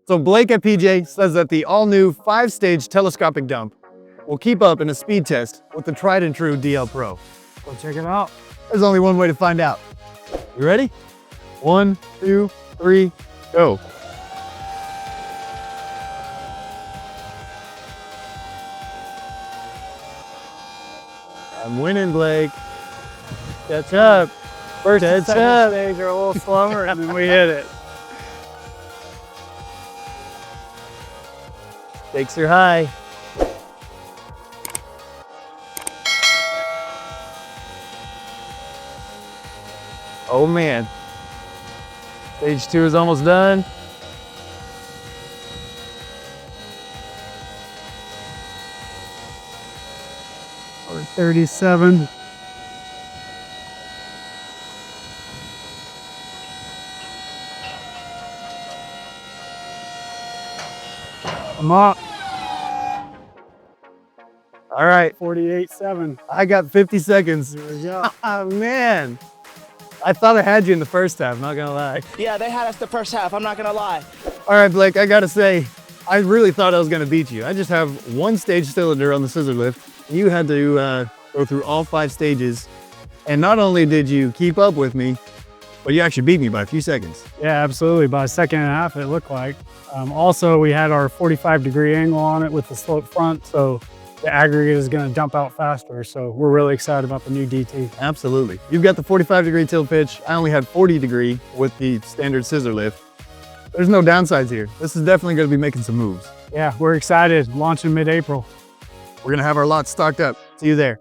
So Blake at PJ says that the all-new 5-stage telescopic dump will keep up in a speed test with the tried and true DL Pro. Go check it out. There's only one way to find out. You ready? 1, 2, 3, go. I'm winning, Blake. Catch up. First and Catch second up. stage are a little slower, and then we hit it. Stakes are high. Oh man. Stage 2 is almost done. Or 37. I'm up. All right, 48.7. I got 50 seconds. Here we go. Oh man. I thought I had you in the first half, not gonna lie. Yeah, they had us the first half, I'm not gonna lie. All right, Blake, I gotta say, I really thought I was gonna beat you. I just have one stage cylinder on the scissor lift. You had to go through all 5 stages. And not only did you keep up with me, but you actually beat me by a few seconds. Yeah, absolutely. By a second and a half, it looked like. Also, we had our 45-degree angle on it with the slope front, so the aggregate is going to dump out faster. So we're really excited about the new DT. Absolutely. You've got the 45-degree tilt pitch. I only had 40-degree with the standard scissor lift. There's no downsides here. This is definitely going to be making some moves. Yeah, we're excited. Launching mid-April. We're going to have our lots stocked up. See you there.